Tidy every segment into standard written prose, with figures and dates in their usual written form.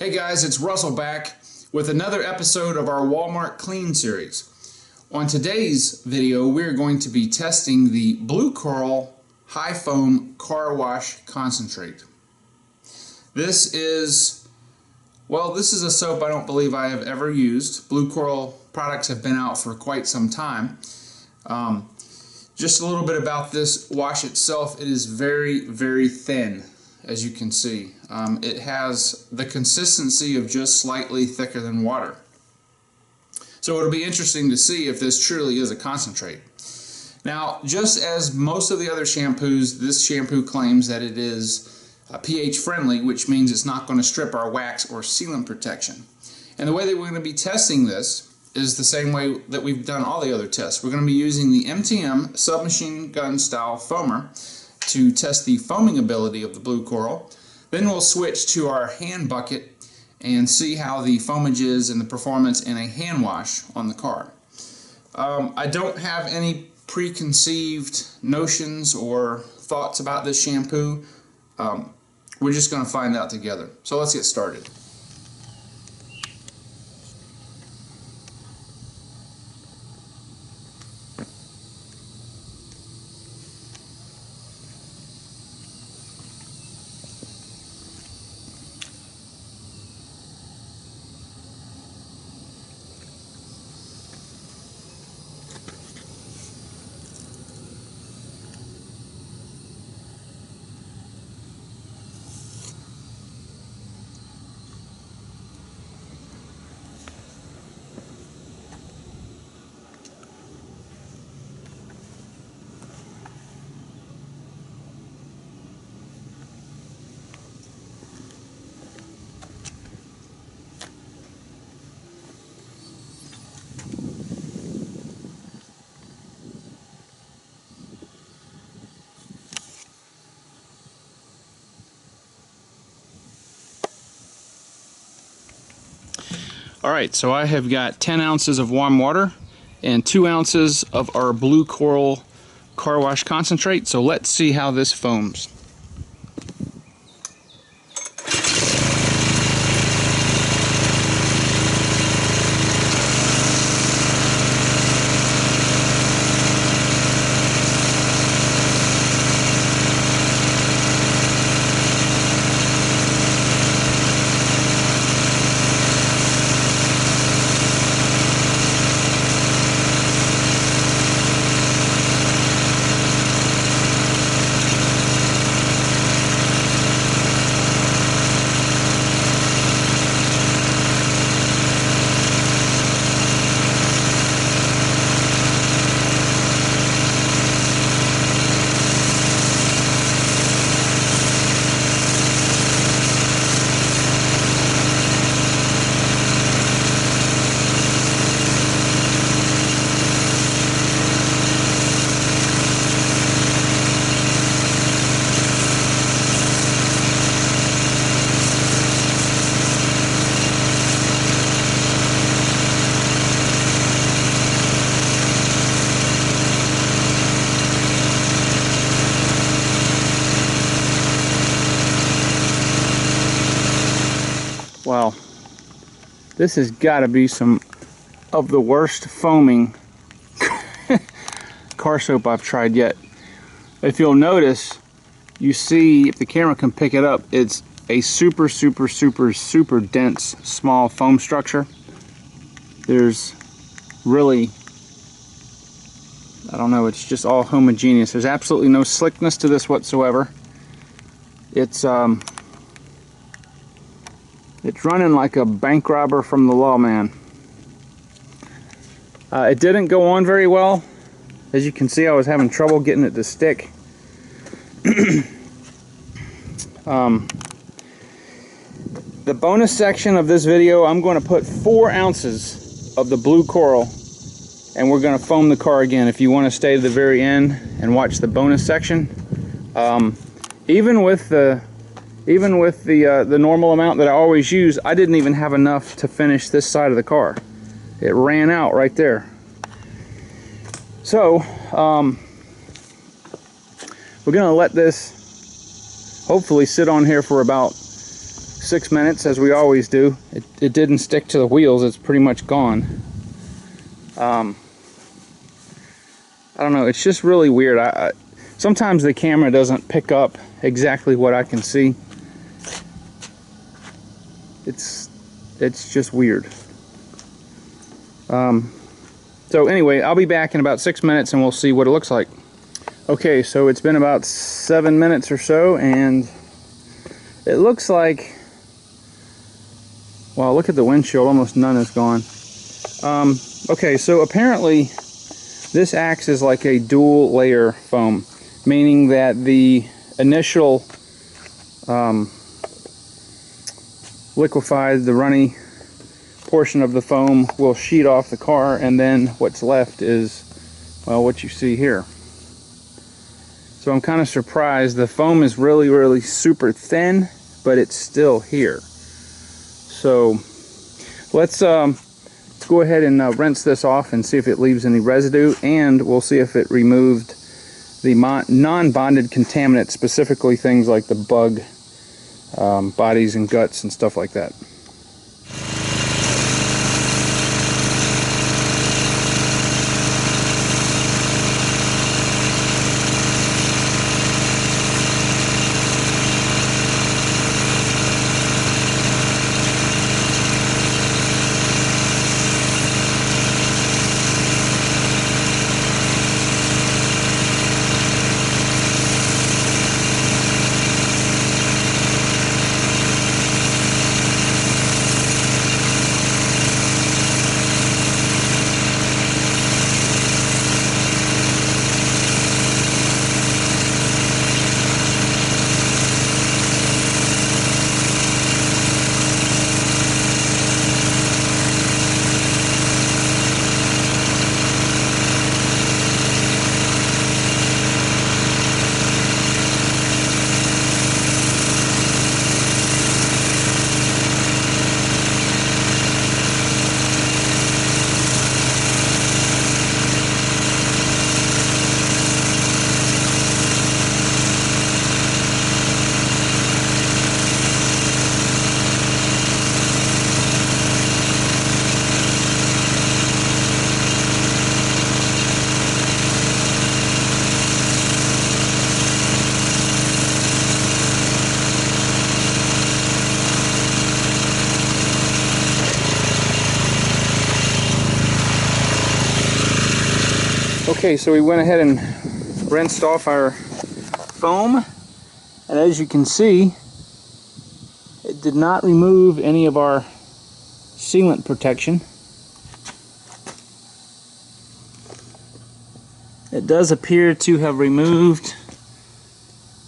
Hey guys, it's Russell back with another episode of our Walmart Clean series. On today's video, we're going to be testing the Blue Coral High Foam Car Wash Concentrate. This is a soap I don't believe I have ever used. Blue Coral products have been out for quite some time. Just a little bit about this wash itself. It is very, very thin, as you can see. It has the consistency of just slightly thicker than water. So it'll be interesting to see if this truly is a concentrate. Now, just as most of the other shampoos, this shampoo claims that it is pH friendly, which means it's not going to strip our wax or sealant protection. And the way that we're going to be testing this is the same way that we've done all the other tests. We're going to be using the MTM submachine gun style foamer to test the foaming ability of the Blue Coral. Then we'll switch to our hand bucket and see how the foamage is and the performance in a hand wash on the car. I don't have any preconceived notions or thoughts about this shampoo. We're just going to find out together. So let's get started. Alright, so I have got 10 ounces of warm water and 2 ounces of our Blue Coral Car Wash Concentrate. So let's see how this foams. Wow, this has got to be some of the worst foaming car soap I've tried yet. If you'll notice, you see, if the camera can pick it up, it's a super dense small foam structure. There's really, I don't know, it's just all homogeneous. There's absolutely no slickness to this whatsoever. It's running like a bank robber from the law, man. It didn't go on very well. As you can see, I was having trouble getting it to stick. The bonus section of this video, I'm going to put 4 ounces of the Blue Coral, and we're going to foam the car again. If you want to stay to the very end and watch the bonus section, even with the normal amount that I always use, I didn't even have enough to finish this side of the car. It ran out right there. So we're gonna let this hopefully sit on here for about 6 minutes, as we always do. It didn't stick to the wheels. It's pretty much gone. I don't know. It's just really weird. Sometimes the camera doesn't pick up exactly what I can see. It's just weird. So anyway, I'll be back in about 6 minutes and we'll see what it looks like. Okay, so it's been about 7 minutes or so, and it looks like, wow, look at the windshield, almost none is gone. Okay, so apparently this acts as like a dual layer foam, meaning that the initial liquefied, the runny portion of the foam will sheet off the car, and then what's left is, well, what you see here. So I'm kind of surprised. The foam is really super thin, but it's still here. So let's go ahead and rinse this off and see if it leaves any residue, and we'll see if it removed the non-bonded contaminants, specifically things like the bug bodies and guts and stuff like that. Okay, so we went ahead and rinsed off our foam, and as you can see, it did not remove any of our sealant protection. It does appear to have removed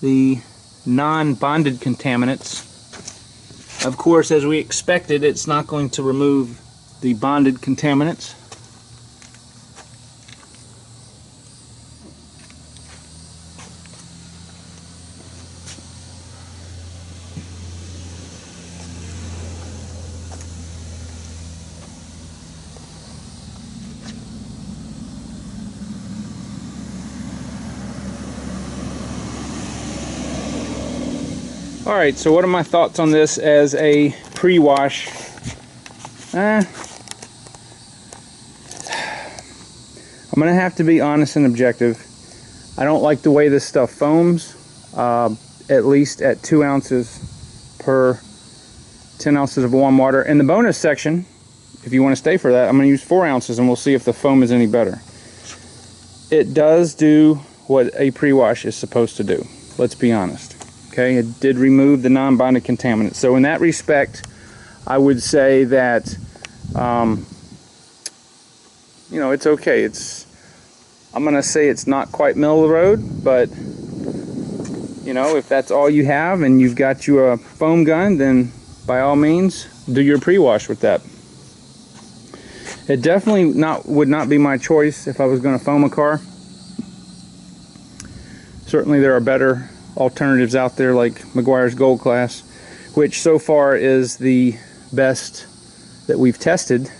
the non-bonded contaminants. Of course, as we expected, it's not going to remove the bonded contaminants. Alright, so what are my thoughts on this as a pre-wash? I'm going to have to be honest and objective. I don't like the way this stuff foams, at least at 2 ounces per 10 ounces of warm water. In the bonus section, if you want to stay for that, I'm going to use 4 ounces and we'll see if the foam is any better. It does do what a pre-wash is supposed to do. Let's be honest. Okay, it did remove the non-bonded contaminants. So in that respect, I would say that, you know, it's okay. I'm going to say it's not quite middle of the road, but, you know, if that's all you have and you've got you a foam gun, then by all means, do your pre-wash with that. It definitely would not be my choice if I was going to foam a car. Certainly there are better alternatives out there like Meguiar's Gold Class, which so far is the best that we've tested.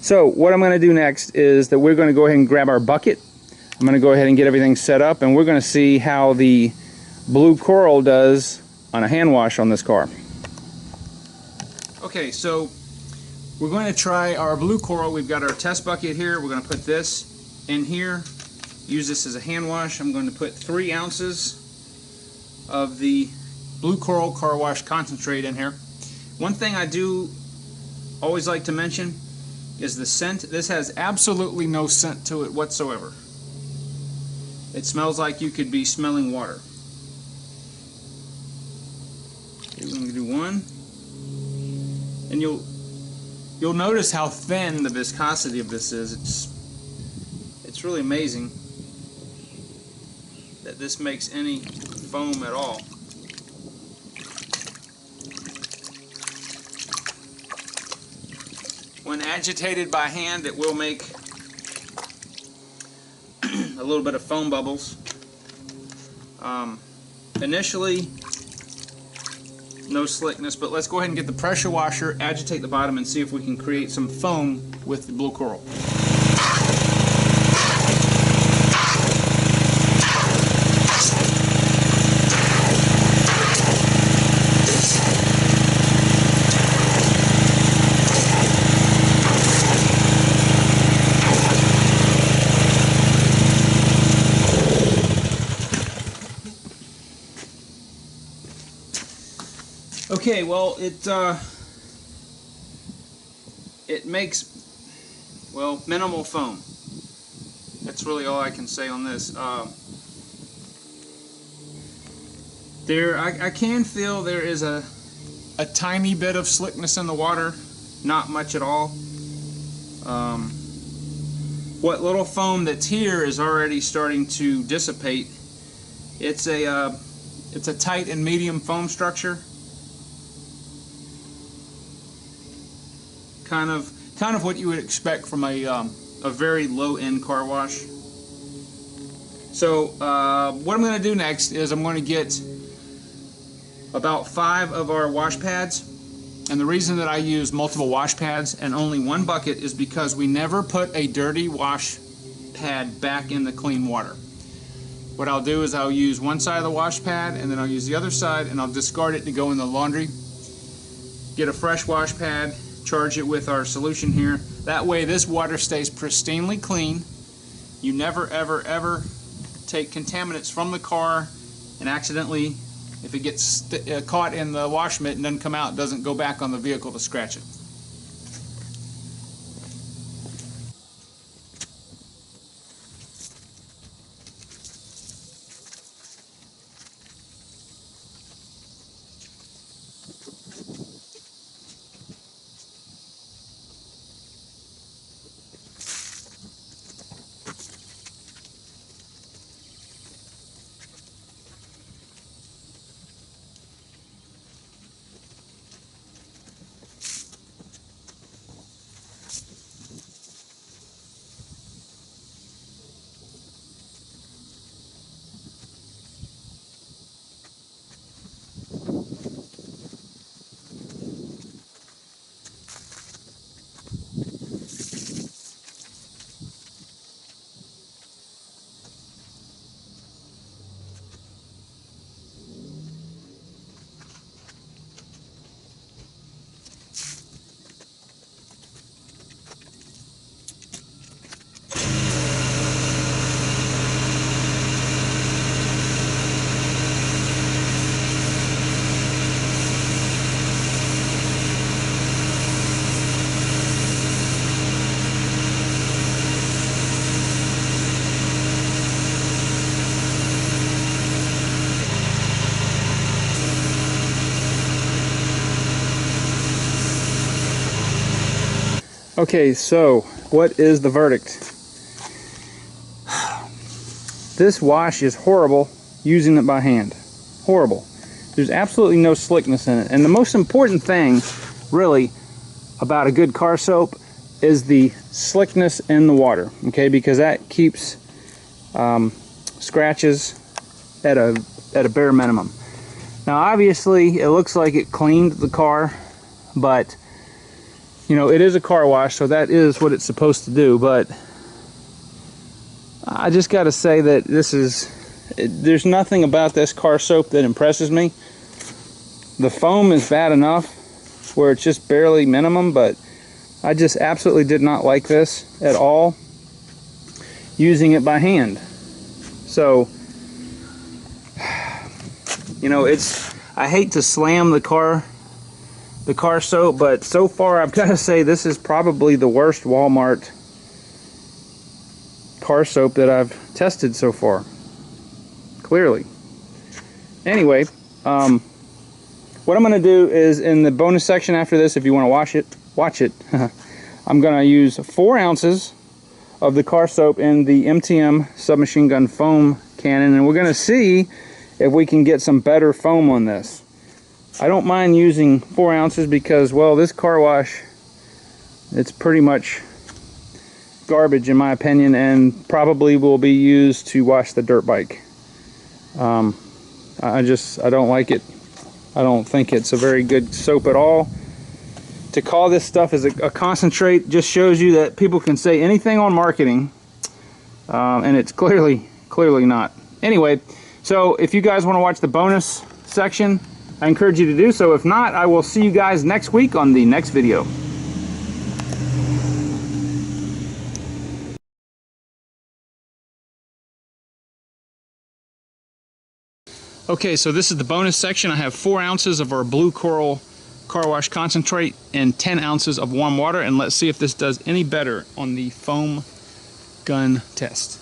So what I'm going to do next is that we're going to go ahead and grab our bucket. I'm going to go ahead and get everything set up, and we're going to see how the Blue Coral does on a hand wash on this car. Okay, so we're going to try our blue coral. We've got our test bucket here. We're going to put this in here. Use this as a hand wash. I'm going to put 3 ounces of the blue coral car wash concentrate in here. One thing I do always like to mention is the scent. This has absolutely no scent to it whatsoever. It smells like you could be smelling water. Okay, we're going to do 1. And you'll notice how thin the viscosity of this is. It's really amazing that this makes any foam at all. When agitated by hand, it will make a little bit of foam bubbles. Initially, no slickness, but let's go ahead and get the pressure washer, agitate the bottom, and see if we can create some foam with the blue coral. Okay, well, it makes, well, minimal foam. That's really all I can say on this. I can feel there is a tiny bit of slickness in the water, not much at all. What little foam that's here is already starting to dissipate. It's a tight and medium foam structure. Kind of what you would expect from a very low-end car wash. So what I'm going to do next is I'm going to get about 5 of our wash pads, and the reason that I use multiple wash pads and only 1 bucket is because we never put a dirty wash pad back in the clean water. What I'll do is I'll use one side of the wash pad and then I'll use the other side and I'll discard it to go in the laundry. Get a fresh wash pad, charge it with our solution here. That way this water stays pristinely clean. You never ever ever take contaminants from the car and accidentally, if it gets caught in the wash mitt and doesn't come out, it doesn't go back on the vehicle to scratch it. Okay, so what is the verdict? This wash is horrible using it by hand. Horrible. There's absolutely no slickness in it. And the most important thing, really, about a good car soap is the slickness in the water, okay? Because that keeps scratches at a bare minimum. Now, obviously, it looks like it cleaned the car, but you know, it is a car wash, so that is what it's supposed to do. But I just got to say that there's nothing about this car soap that impresses me. The foam is bad enough, where it's just barely minimum, but I just absolutely did not like this at all using it by hand. So, you know, I hate to slam the car soap, but so far I've got to say this is probably the worst Walmart car soap that I've tested so far. Clearly. Anyway, what I'm going to do is in the bonus section after this, if you want to watch it, I'm going to use 4 ounces of the car soap in the MTM submachine gun foam cannon, and we're going to see if we can get some better foam on this. I don't mind using 4 ounces because, well, this car wash, it's pretty much garbage in my opinion, and probably will be used to wash the dirt bike. I don't like it. I don't think it's a very good soap at all. To call this stuff as a concentrate just shows you that people can say anything on marketing, and it's clearly not. Anyway, so if you guys want to watch the bonus section, I encourage you to do so. If not, I will see you guys next week on the next video. Okay, so this is the bonus section. I have 4 ounces of our Blue Coral car wash concentrate and 10 ounces of warm water, and let's see if this does any better on the foam gun test.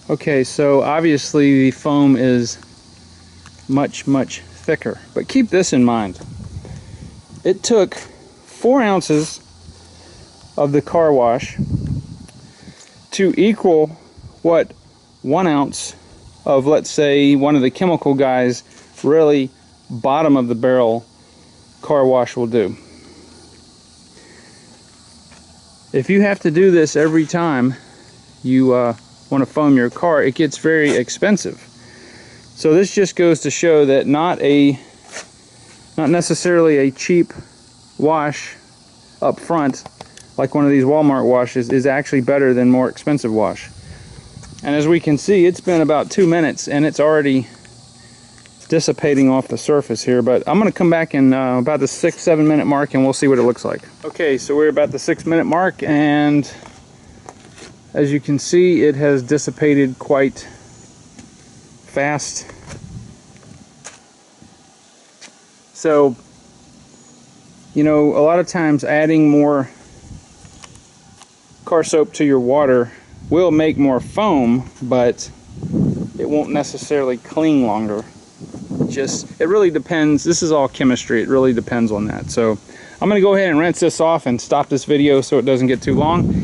Okay, so obviously the foam is much thicker, but keep this in mind. It took 4 ounces of the car wash to equal what 1 ounce of, let's say, one of the chemical guys really bottom of the barrel car wash will do. If you have to do this every time you want to foam your car, it gets very expensive. So this just goes to show that not necessarily a cheap wash up front, like one of these Walmart washes, is actually better than more expensive wash. And as we can see, it's been about 2 minutes and it's already dissipating off the surface here, but I'm going to come back in about the 6-7 minute mark and we'll see what it looks like. Okay, so we're about the 6 minute mark and as you can see, it has dissipated quite fast. So, you know, a lot of times adding more car soap to your water will make more foam, but it won't necessarily cling longer. It really depends. This is all chemistry. It really depends on that. So I'm going to go ahead and rinse this off and stop this video so it doesn't get too long.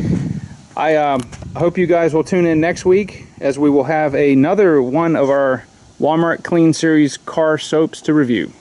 I hope you guys will tune in next week, as we will have another one of our Walmart Clean Series car soaps to review.